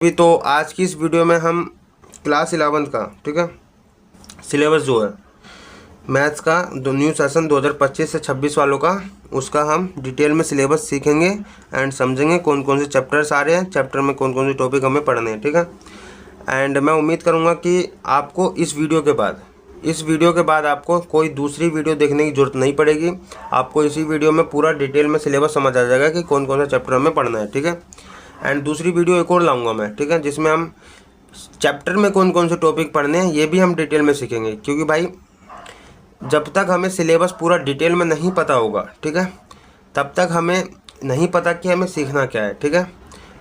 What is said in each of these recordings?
भी तो आज की इस वीडियो में हम क्लास 11 का ठीक है सिलेबस जो है मैथ्स का न्यू सेशन 2025 से 26 वालों का उसका हम डिटेल में सिलेबस सीखेंगे एंड समझेंगे कौन कौन से चैप्टर्स आ रहे हैं, चैप्टर में कौन कौन से टॉपिक हमें पढ़ने हैं। ठीक है। एंड मैं उम्मीद करूँगा कि आपको इस वीडियो के बाद आपको कोई दूसरी वीडियो देखने की ज़रूरत नहीं पड़ेगी। आपको इसी वीडियो में पूरा डिटेल में सिलेबस समझ आ जाएगा कि कौन कौन सा चैप्टर हमें पढ़ना है। ठीक है। एंड दूसरी वीडियो एक और लाऊंगा मैं, ठीक है, जिसमें हम चैप्टर में कौन कौन से टॉपिक पढ़ने हैं ये भी हम डिटेल में सीखेंगे। क्योंकि भाई जब तक हमें सिलेबस पूरा डिटेल में नहीं पता होगा, ठीक है, तब तक हमें नहीं पता कि हमें सीखना क्या है। ठीक है।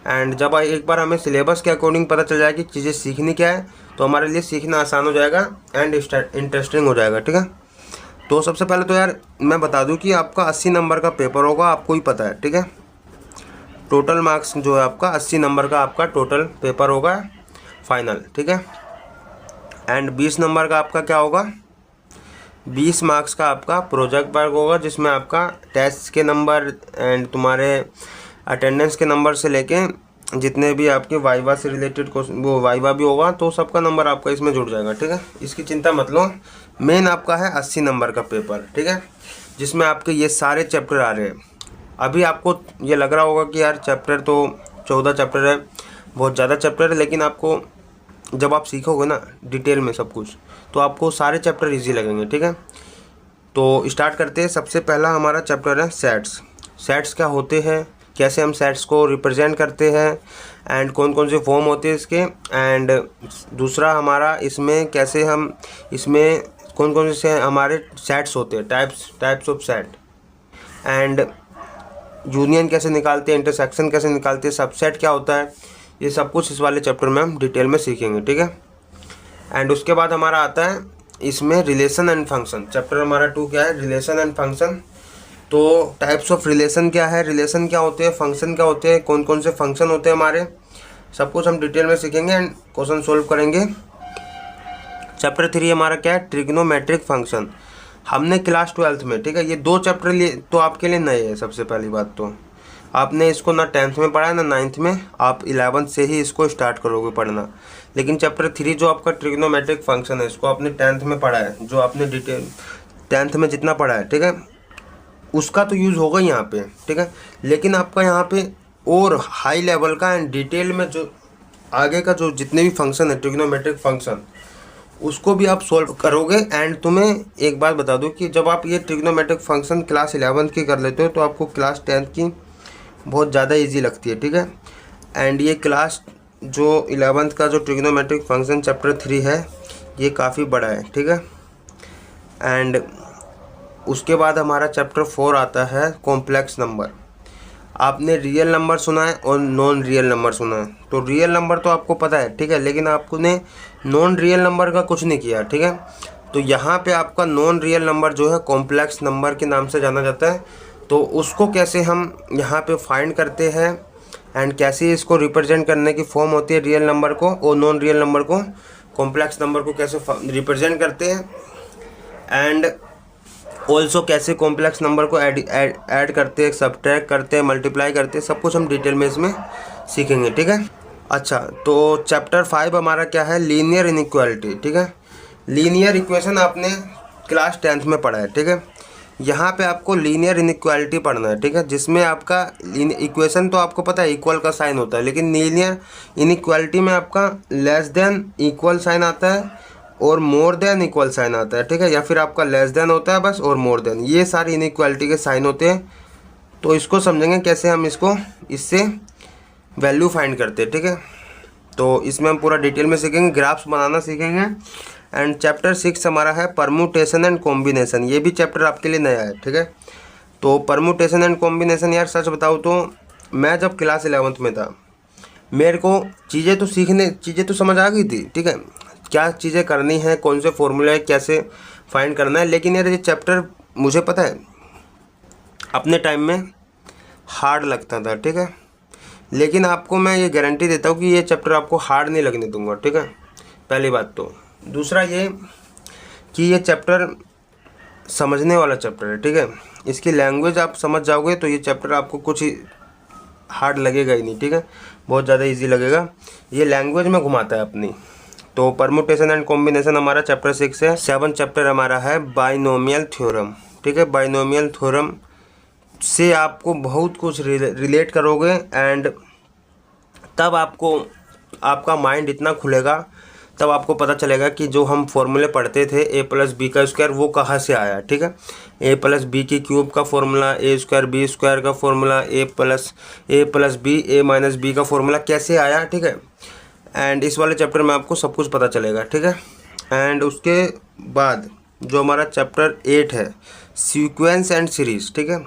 एंड जब एक बार हमें सिलेबस के अकॉर्डिंग पता चल जाए कि चीज़ें सीखनी क्या है तो हमारे लिए सीखना आसान हो जाएगा एंड इंटरेस्टिंग हो जाएगा। ठीक है। तो सबसे पहले तो यार मैं बता दूं कि आपका 80 नंबर का पेपर होगा, आपको ही पता है। ठीक है। टोटल मार्क्स जो है आपका 80 नंबर का आपका टोटल पेपर होगा फाइनल। ठीक है। एंड 20 नंबर का आपका क्या होगा, 20 मार्क्स का आपका प्रोजेक्ट वर्क होगा, जिसमें आपका टेस्ट के नंबर एंड तुम्हारे अटेंडेंस के नंबर से लेके जितने भी आपके वाइवा से रिलेटेड वो वाइवा भी होगा तो सबका नंबर आपका इसमें जुड़ जाएगा। ठीक है। इसकी चिंता मत लो। मेन आपका है 80 नंबर का पेपर। ठीक है। जिसमें आपके ये सारे चैप्टर आ रहे हैं। अभी आपको ये लग रहा होगा कि यार चैप्टर तो 14 चैप्टर है, बहुत ज़्यादा चैप्टर है, लेकिन आपको जब आप सीखोगे ना डिटेल में सब कुछ तो आपको सारे चैप्टर इजी लगेंगे। ठीक है। तो स्टार्ट करते हैं। सबसे पहला हमारा चैप्टर है सेट्स। सेट्स क्या होते हैं, कैसे हम सेट्स को रिप्रेजेंट करते हैं एंड कौन कौन से फॉर्म होते हैं इसके। एंड दूसरा हमारा इसमें कैसे हम इसमें कौन कौन से हमारे सेट्स होते हैं, types of set, and union कैसे निकालते हैं, इंटरसेक्शन कैसे निकालते हैं, सबसेट क्या होता है, ये सब कुछ इस वाले चैप्टर में हम डिटेल में सीखेंगे। ठीक है। एंड उसके बाद हमारा आता है इसमें रिलेशन एंड फंक्शन। चैप्टर हमारा 2 क्या है, रिलेशन एंड फंक्शन। तो टाइप्स ऑफ रिलेशन क्या है, रिलेशन क्या होते हैं, फंक्शन क्या होते हैं, कौन कौन से फंक्शन होते हैं हमारे, सब कुछ हम डिटेल में सीखेंगे एंड क्वेश्चन सोल्व करेंगे। चैप्टर 3 हमारा क्या है, ट्रिग्नोमेट्रिक फंक्शन। हमने क्लास 12th में, ठीक है, ये 2 चैप्टर लिए तो आपके लिए नए हैं। सबसे पहली बात तो आपने इसको ना 10th में पढ़ा है ना 9th में, आप 11th से ही इसको स्टार्ट करोगे पढ़ना। लेकिन चैप्टर 3 जो आपका ट्रिग्नोमेट्रिक फंक्शन है इसको आपने 10th में पढ़ा है, जो आपने डिटेल 10th में जितना पढ़ा है, ठीक है, उसका तो यूज़ होगा यहाँ पे। ठीक है। लेकिन आपका यहाँ पे और हाई लेवल का एंड डिटेल में जो आगे का जो जितने भी फंक्शन है ट्रिग्नोमेट्रिक फंक्शन उसको भी आप सोल्व करोगे। एंड तुम्हें एक बात बता दूं कि जब आप ये ट्रिग्नोमेट्रिक फंक्शन क्लास 11th की कर लेते हो तो आपको क्लास 10th की बहुत ज़्यादा इजी लगती है। ठीक है। एंड ये क्लास जो 11th का जो ट्रिग्नोमेट्रिक फंक्शन चैप्टर 3 है ये काफ़ी बड़ा है। ठीक है। एंड उसके बाद हमारा चैप्टर 4 आता है कॉम्प्लेक्स नंबर। आपने रियल नंबर सुना है और नॉन रियल नंबर सुना है। तो रियल नंबर तो आपको पता है, ठीक है, लेकिन आपने नॉन रियल नंबर का कुछ नहीं किया। ठीक है। तो यहाँ पे आपका नॉन रियल नंबर जो है कॉम्प्लेक्स नंबर के नाम से जाना जाता है। तो उसको कैसे हम यहाँ पे फाइंड करते हैं एंड कैसे इसको रिप्रेजेंट करने की फॉर्म होती है रियल नंबर को और नॉन रियल नंबर को, कॉम्प्लेक्स नंबर को कैसे रिप्रेजेंट करते हैं एंड ऑल्सो कैसे कॉम्प्लेक्स नंबर को ऐड करते हैं, सब्ट्रैक्ट करते हैं, मल्टीप्लाई करते हैं, सब कुछ हम डिटेल में इसमें सीखेंगे। ठीक है। अच्छा, तो चैप्टर 5 हमारा क्या है, लीनियर इनइक्वालिटी। ठीक है। लीनियर इक्वेशन आपने क्लास 10th में पढ़ा है। ठीक है। यहाँ पे आपको लीनियर इनइक्वालिटी पढ़ना है। ठीक है। जिसमें आपका इक्वेशन तो आपको पता है इक्वल का साइन होता है, लेकिन लीनियर इनइक्वालिटी में आपका लेस देन इक्वल साइन आता है और मोर देन इक्वल साइन आता है। ठीक है। या फिर आपका लेस देन होता है बस और मोर देन, ये सारी इनइक्वालिटी के साइन होते हैं। तो इसको समझेंगे कैसे हम इससे वैल्यू फाइंड करते हैं। ठीक है। तो इसमें हम पूरा डिटेल में सीखेंगे, ग्राफ्स बनाना सीखेंगे। एंड चैप्टर 6 हमारा है परम्यूटेशन एंड कॉम्बिनेशन। ये भी चैप्टर आपके लिए नया है। ठीक है। तो परम्यूटेशन एंड कॉम्बिनेशन, यार सच बताऊँ तो मैं जब क्लास 11th में था मेरे को चीज़ें तो समझ आ गई थी। ठीक है, क्या चीज़ें करनी है, कौन से फॉर्मूले कैसे फाइंड करना है। लेकिन यार ये चैप्टर मुझे पता है अपने टाइम में हार्ड लगता था। ठीक है। लेकिन आपको मैं ये गारंटी देता हूँ कि ये चैप्टर आपको हार्ड नहीं लगने दूंगा। ठीक है, पहली बात तो। दूसरा ये कि ये चैप्टर समझने वाला चैप्टर है। ठीक है। इसकी लैंग्वेज आप समझ जाओगे तो ये चैप्टर आपको कुछ ही हार्ड लगेगा ही नहीं। ठीक है। बहुत ज़्यादा इजी लगेगा। ये लैंग्वेज में घुमाता है अपनी। तो परमुटेशन एंड कॉम्बिनेशन हमारा चैप्टर 6 है। 7 चैप्टर हमारा है बाइनोमियल थ्योरम। ठीक है, बाइनोमियल थ्योरम से आपको बहुत कुछ रिलेट करोगे एंड तब आपको आपका माइंड इतना खुलेगा, तब आपको पता चलेगा कि जो हम फॉर्मूले पढ़ते थे a प्लस बी का स्क्वायर वो कहाँ से आया। ठीक है, a प्लस बी की क्यूब का formula, a square B square का formula, a plus B a minus B का फॉर्मूला कैसे आया। ठीक है, एंड इस वाले चैप्टर में आपको सब कुछ पता चलेगा। ठीक है, एंड उसके बाद जो हमारा चैप्टर 8 है सीक्वेंस एंड सीरीज। ठीक है,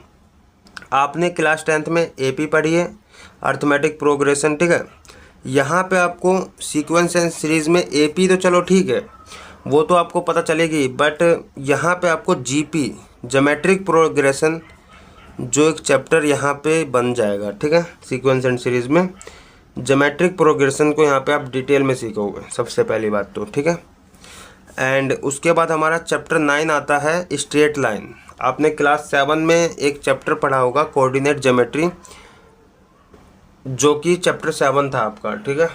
आपने क्लास 10th में AP पढ़ी है, अर्थमेटिक प्रोग्रेशन। ठीक है, यहाँ पे आपको सीक्वेंस एंड सीरीज में AP तो चलो ठीक है, वो तो आपको पता चलेगी, बट यहाँ पे आपको GP ज्योमेट्रिक प्रोग्रेशन जो एक चैप्टर यहाँ पे बन जाएगा। ठीक है, सीक्वेंस एंड सीरीज में ज्योमेट्रिक प्रोग्रेशन को यहाँ पे आप डिटेल में सीखोगे सबसे पहली बात तो। ठीक है, एंड उसके बाद हमारा चैप्टर 9 आता है स्ट्रेट लाइन। आपने क्लास 7 में एक चैप्टर पढ़ा होगा कोऑर्डिनेट ज्योमेट्री, जो कि चैप्टर 7 था आपका। ठीक है,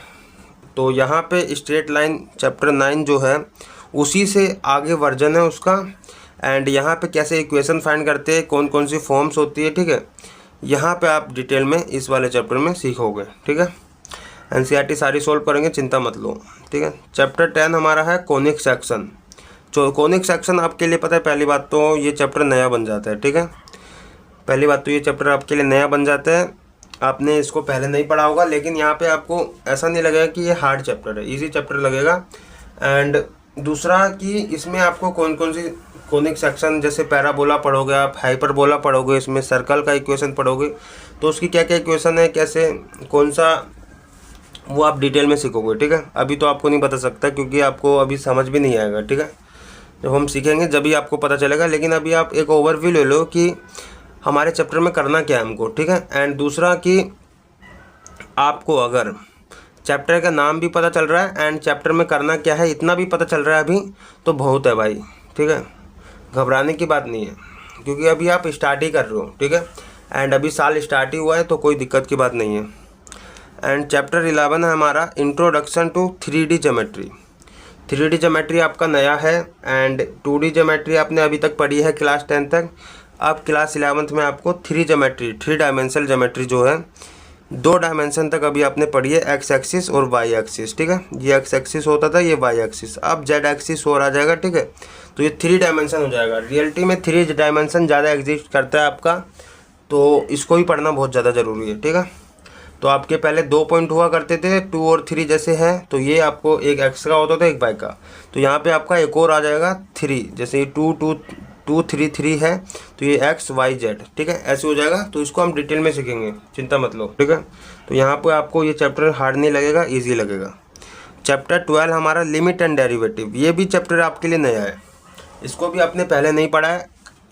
तो यहाँ पे स्ट्रेट लाइन चैप्टर 9 जो है उसी से आगे वर्जन है उसका। एंड यहाँ पे कैसे इक्वेशन फाइंड करते हैं, कौन कौन सी फॉर्म्स होती है। ठीक है, यहाँ पे आप डिटेल में इस वाले चैप्टर में सीखोगे। ठीक है, NCERT सारी सोल्व करेंगे, चिंता मत लो। ठीक है, चैप्टर 10 हमारा है कोनिक सेक्शन। जो कोनिक सेक्शन आपके लिए पता है, पहली बात तो ये चैप्टर नया बन जाता है। ठीक है, पहली बात तो ये चैप्टर आपके लिए नया बन जाता है, आपने इसको पहले नहीं पढ़ा होगा, लेकिन यहाँ पे आपको ऐसा नहीं लगेगा कि ये हार्ड चैप्टर है, इजी चैप्टर लगेगा। एंड दूसरा कि इसमें आपको कौन कौन सी कोनिक सेक्शन, जैसे पैराबोला पढ़ोगे आप, हाइपरबोला पढ़ोगे, इसमें सर्कल का इक्वेशन पढ़ोगे, तो उसकी क्या क्या इक्वेशन है, कैसे कौन सा, वो आप डिटेल में सीखोगे। ठीक है, अभी तो आपको नहीं बता सकता क्योंकि आपको अभी समझ भी नहीं आएगा। ठीक है, जब हम सीखेंगे जब भी आपको पता चलेगा, लेकिन अभी आप एक ओवरव्यू ले लो कि हमारे चैप्टर में करना क्या है हमको। ठीक है, एंड दूसरा कि आपको अगर चैप्टर का नाम भी पता चल रहा है एंड चैप्टर में करना क्या है इतना भी पता चल रहा है अभी, तो बहुत है भाई। ठीक है, घबराने की बात नहीं है क्योंकि अभी आप स्टार्ट ही कर रहे हो। ठीक है, एंड अभी साल स्टार्ट ही हुआ है तो कोई दिक्कत की बात नहीं है। एंड चैप्टर 11 है हमारा introduction to 3D geometry. 3D geometry आपका नया है एंड 2D ज्योमेट्री आपने अभी तक पढ़ी है क्लास 10 तक। अब क्लास 11th में आपको 3 ज्योमेट्री, 3 डायमेंशनल ज्योमेट्री जो है 2 डायमेंशन तक अभी आपने पढ़ी है, एक्स एक्सिस और वाई एक्सिस। ठीक है, ये एक्स एक्सिस होता था, ये वाई एक्सिस, अब जेड एक्सिस और आ जाएगा। ठीक है, तो ये 3 डायमेंशन हो जाएगा। रियलिटी में 3 डायमेंशन ज़्यादा एग्जिस्ट करता है आपका, तो इसको भी पढ़ना बहुत ज़्यादा ज़रूरी है। ठीक है, तो आपके पहले 2 पॉइंट हुआ करते थे 2 और 3 जैसे है, तो ये आपको एक एक्स का होता था एक वाई का, तो यहाँ पे आपका एक और आ जाएगा 3, जैसे 2 2 2 3 3 है तो ये एक्स वाई जेड। ठीक है, ऐसे हो जाएगा, तो इसको हम डिटेल में सीखेंगे, चिंता मत लो। ठीक है, तो यहाँ पे आपको ये चैप्टर हार्ड नहीं लगेगा, ईजी लगेगा। चैप्टर 12 हमारा लिमिट एंड डेरिवेटिव, ये भी चैप्टर आपके लिए नया है, इसको भी आपने पहले नहीं पढ़ा है,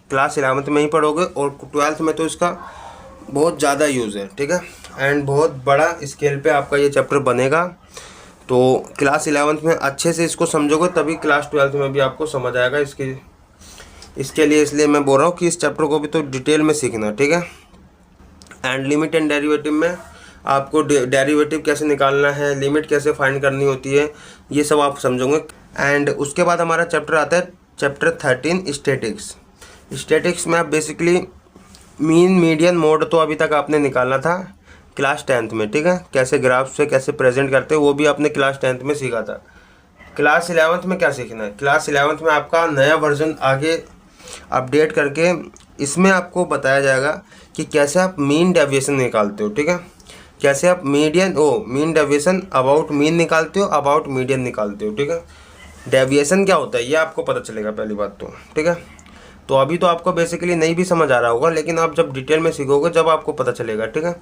क्लास 11th में ही पढ़ोगे और 12th में तो इसका बहुत ज़्यादा यूज़ है। ठीक है, एंड बहुत बड़ा स्केल पे आपका ये चैप्टर बनेगा, तो क्लास 11th में अच्छे से इसको समझोगे तभी क्लास 12th में भी आपको समझ आएगा। इसके लिए इसलिए मैं बोल रहा हूँ कि इस चैप्टर को भी तो डिटेल में सीखना। ठीक है, एंड लिमिट एंड डेरिवेटिव में आपको डेरिवेटिव कैसे निकालना है, लिमिट कैसे फाइंड करनी होती है, ये सब आप समझोगे। एंड उसके बाद हमारा चैप्टर आता है चैप्टर 13 स्टैटिक्स। स्टैटिक्स में आप बेसिकली मीन मीडियन मोड तो अभी तक आपने निकालना था क्लास 10th में। ठीक है, कैसे ग्राफ से कैसे प्रेजेंट करते हैं वो भी आपने क्लास 10th में सीखा था। क्लास 11th में क्या सीखना है, क्लास 11th में आपका नया वर्जन आगे अपडेट करके इसमें आपको बताया जाएगा कि कैसे आप मीन डेविएशन निकालते हो। ठीक है, कैसे आप मीन डेविएशन अबाउट मीन निकालते हो, अबाउट मीडियन निकालते हो। ठीक है, डेविएशन क्या होता है ये आपको पता चलेगा पहली बात तो। ठीक है, तो अभी तो आपको बेसिकली नहीं भी समझ आ रहा होगा, लेकिन आप जब डिटेल में सीखोगे जब आपको पता चलेगा। ठीक है,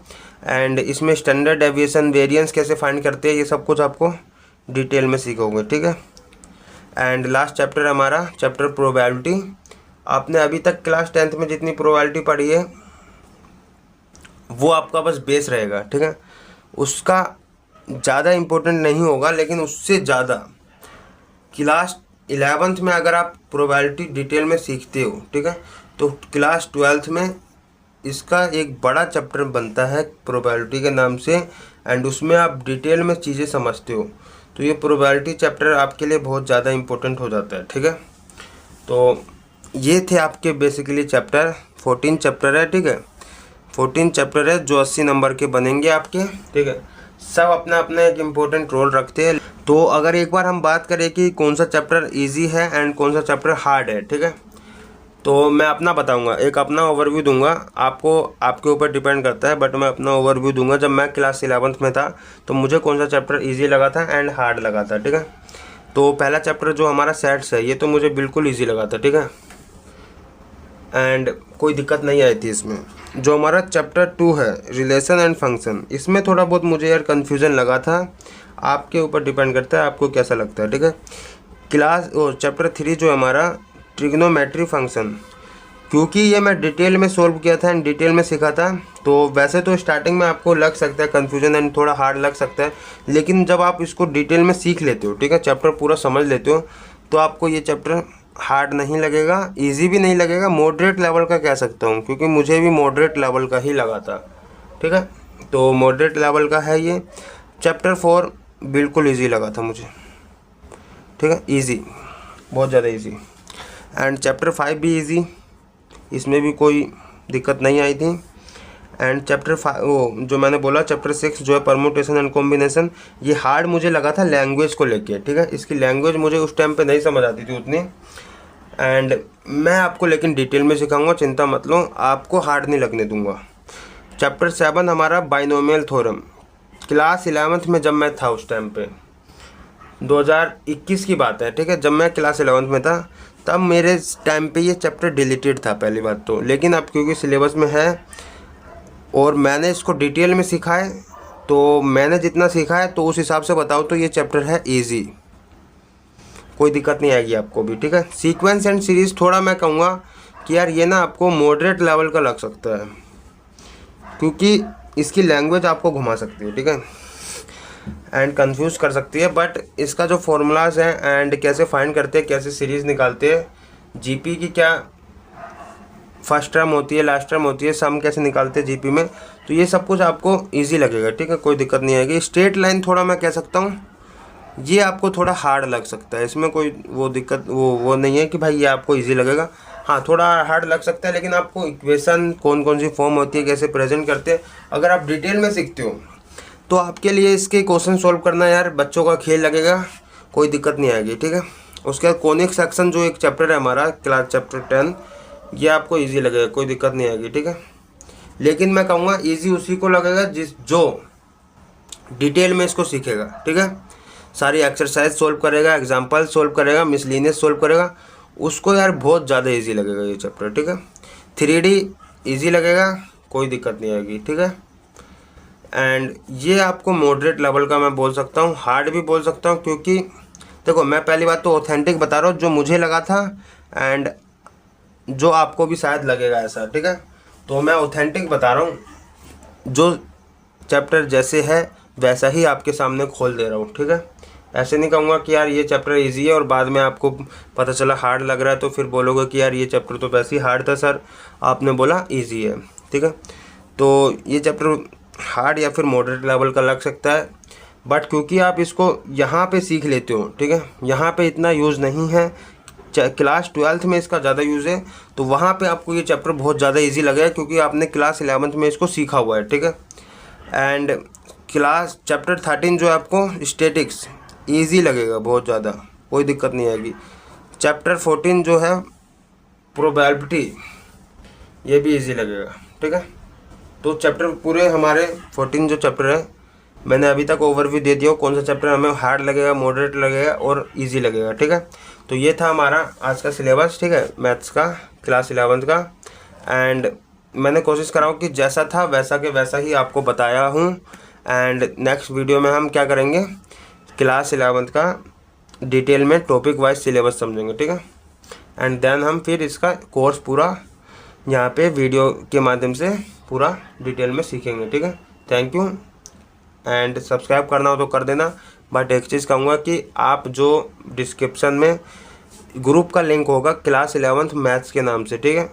एंड इसमें स्टैंडर्ड डेविएशन, वेरिएंस कैसे फाइंड करते हैं, ये सब कुछ आपको डिटेल में सीखोगे। ठीक है, एंड लास्ट चैप्टर हमारा चैप्टर प्रोबेबिलिटी। आपने अभी तक क्लास 10th में जितनी प्रोबेबिलिटी पढ़ी है वो आपका बस बेस रहेगा। ठीक है, उसका ज़्यादा इम्पोर्टेंट नहीं होगा, लेकिन उससे ज़्यादा क्लास 11th में अगर आप प्रोबेबिलिटी डिटेल में सीखते हो, ठीक है, तो क्लास 12th में इसका एक बड़ा चैप्टर बनता है प्रोबेबिलिटी के नाम से एंड उसमें आप डिटेल में चीज़ें समझते हो, तो ये प्रोबेबिलिटी चैप्टर आपके लिए बहुत ज़्यादा इंपॉर्टेंट हो जाता है। ठीक है, तो ये थे आपके बेसिकली चैप्टर, 14 चैप्टर है। ठीक है, 14 चैप्टर है जो 80 नंबर के बनेंगे आपके। ठीक है, सब अपना अपना एक इम्पोर्टेंट रोल रखते हैं। तो अगर एक बार हम बात करें कि कौन सा चैप्टर इजी है एंड कौन सा चैप्टर हार्ड है, ठीक है, तो मैं अपना बताऊंगा, एक अपना ओवरव्यू दूंगा। आपको आपके ऊपर डिपेंड करता है, बट मैं अपना ओवरव्यू दूंगा। जब मैं क्लास 11th में था तो मुझे कौन सा चैप्टर इजी लगा था एंड हार्ड लगा था। ठीक है, तो पहला चैप्टर जो हमारा सेट्स है, ये तो मुझे बिल्कुल ईजी लगा था। ठीक है, एंड कोई दिक्कत नहीं आई थी इसमें। जो हमारा चैप्टर 2 है रिलेशन एंड फंक्शन, इसमें थोड़ा बहुत मुझे यार कन्फ्यूज़न लगा था। आपके ऊपर डिपेंड करता है आपको कैसा लगता है। ठीक है, चैप्टर 3 जो हमारा ट्रिग्नोमेट्री फंक्शन, क्योंकि ये मैं डिटेल में सोल्व किया था एंड डिटेल में सीखा था, तो वैसे तो स्टार्टिंग में आपको लग सकता है कन्फ्यूजन एंड थोड़ा हार्ड लग सकता है, लेकिन जब आप इसको डिटेल में सीख लेते हो, ठीक है, चैप्टर पूरा समझ लेते हो, तो आपको ये चैप्टर हार्ड नहीं लगेगा, इजी भी नहीं लगेगा, मॉडरेट लेवल का कह सकता हूँ, क्योंकि मुझे भी मॉडरेट लेवल का ही लगा था। ठीक है, तो मॉडरेट लेवल का है ये। चैप्टर 4 बिल्कुल ईजी लगा था मुझे। ठीक है, ईजी, बहुत ज़्यादा ईजी। एंड चैप्टर 5 भी ईजी, इसमें भी कोई दिक्कत नहीं आई थी। एंड चैप्टर 5 वो जो मैंने बोला, चैप्टर 6 जो है परम्यूटेशन एंड कॉम्बिनेशन, ये हार्ड मुझे लगा था लैंग्वेज को लेके। ठीक है, इसकी लैंग्वेज मुझे उस टाइम पे नहीं समझ आती थी उतनी, एंड मैं आपको लेकिन डिटेल में सिखाऊंगा, चिंता मत लो, आपको हार्ड नहीं लगने दूंगा। चैप्टर 7 हमारा बाइनोमियल थ्योरम, क्लास 11th में जब मैं था उस टाइम पे, 2021 की बात है। ठीक है, जब मैं क्लास 11th में था तब मेरे टाइम पे ये चैप्टर डिलीटेड था पहली बात तो, लेकिन अब क्योंकि सिलेबस में है और मैंने इसको डिटेल में सीखा है, तो मैंने जितना सीखा है तो उस हिसाब से बताओ तो ये चैप्टर है इजी, कोई दिक्कत नहीं आएगी आपको भी। ठीक है, सीक्वेंस एंड सीरीज़ थोड़ा मैं कहूँगा कि यार ये ना आपको मॉडरेट लेवल का लग सकता है, क्योंकि इसकी लैंग्वेज आपको घुमा सकती है। ठीक है, एंड कंफ्यूज कर सकती है, बट इसका जो फॉर्मूलाज हैं एंड कैसे फाइंड करते हैं, कैसे सीरीज़ निकालते हैं, जीपी की क्या फर्स्ट टर्म होती है, लास्ट टर्म होती है, सम कैसे निकालते हैं जीपी में, तो ये सब कुछ आपको इजी लगेगा। ठीक है, कोई दिक्कत नहीं आएगी। स्ट्रेट लाइन थोड़ा मैं कह सकता हूँ ये आपको थोड़ा हार्ड लग सकता है, इसमें कोई वो दिक्कत वो नहीं है कि भाई ये आपको ईजी लगेगा। हाँ, थोड़ा हार्ड लग सकता है, लेकिन आपको इक्वेशन कौन कौन सी फॉर्म होती है, कैसे प्रेजेंट करते हैं, अगर आप डिटेल में सीखते हो तो आपके लिए इसके क्वेश्चन सॉल्व करना यार बच्चों का खेल लगेगा, कोई दिक्कत नहीं आएगी। ठीक है, उसके बाद कॉनिक सेक्शन जो एक चैप्टर है हमारा क्लास चैप्टर 10, ये आपको इजी लगेगा, कोई दिक्कत नहीं आएगी। ठीक है, लेकिन मैं कहूँगा इजी उसी को लगेगा जो डिटेल में इसको सीखेगा। ठीक है, सारी एक्सरसाइज सोल्व करेगा, एग्जाम्पल सोल्व करेगा, मिसलिनियस सोल्व करेगा, उसको यार बहुत ज़्यादा ईजी लगेगा ये चैप्टर। ठीक है, 3D ईजी लगेगा, कोई दिक्कत नहीं आएगी। ठीक है, एंड ये आपको मॉडरेट लेवल का मैं बोल सकता हूँ, हार्ड भी बोल सकता हूँ, क्योंकि देखो मैं पहली बात तो ऑथेंटिक बता रहा हूँ जो मुझे लगा था एंड जो आपको भी शायद लगेगा ऐसा। ठीक है, तो मैं ऑथेंटिक बता रहा हूँ, जो चैप्टर जैसे है वैसा ही आपके सामने खोल दे रहा हूँ। ठीक है, ऐसे नहीं कहूँगा कि यार ये चैप्टर इजी है और बाद में आपको पता चला हार्ड लग रहा है तो फिर बोलोगे कि यार ये चैप्टर तो वैसे ही हार्ड था सर, आपने बोला इजी है। ठीक है, तो ये चैप्टर हार्ड या फिर मॉडरेट लेवल का लग सकता है, बट क्योंकि आप इसको यहाँ पे सीख लेते हो, ठीक है, यहाँ पे इतना यूज़ नहीं है, क्लास 12th में इसका ज़्यादा यूज़ है, तो वहाँ पे आपको ये चैप्टर बहुत ज़्यादा इजी लगेगा क्योंकि आपने क्लास 11th में इसको सीखा हुआ है। ठीक है, एंड क्लास चैप्टर 13 जो है आपको स्टैटिक्स ईजी लगेगा बहुत ज़्यादा, कोई दिक्कत नहीं आएगी। चैप्टर 14 जो है प्रोबेबिलिटी, ये भी इजी लगेगा। ठीक है, तो चैप्टर पूरे हमारे 14 जो चैप्टर है मैंने अभी तक ओवरव्यू दे दिया कौन सा चैप्टर हमें हार्ड लगेगा, मॉडरेट लगेगा और इजी लगेगा। ठीक है, तो ये था हमारा आज का सिलेबस। ठीक है, मैथ्स का क्लास 11th का, एंड मैंने कोशिश करा हूँ कि जैसा था वैसा के वैसा ही आपको बताया हूँ। एंड नेक्स्ट वीडियो में हम क्या करेंगे, क्लास 11th का डिटेल में टॉपिक वाइज सिलेबस समझेंगे। ठीक है, एंड देन हम फिर इसका कोर्स पूरा यहाँ पे वीडियो के माध्यम से पूरा डिटेल में सीखेंगे। ठीक है, थैंक यू, एंड सब्सक्राइब करना हो तो कर देना। बट एक चीज़ कहूँगा कि आप जो डिस्क्रिप्शन में ग्रुप का लिंक होगा क्लास 11th मैथ्स के नाम से, ठीक है,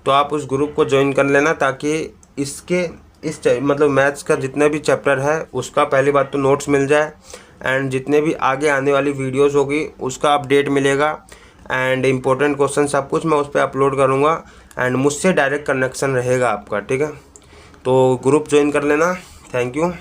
तो आप उस ग्रुप को ज्वाइन कर लेना ताकि इसके मतलब मैथ्स का जितने भी चैप्टर है उसका पहली बात तो नोट्स मिल जाए, एंड जितने भी आगे आने वाली वीडियोस होगी उसका अपडेट मिलेगा, एंड इम्पोर्टेंट क्वेश्चन सब कुछ मैं उस पर अपलोड करूँगा, एंड मुझसे डायरेक्ट कनेक्शन रहेगा आपका, ठीक है। तो ग्रुप ज्वाइन कर लेना। Thank you.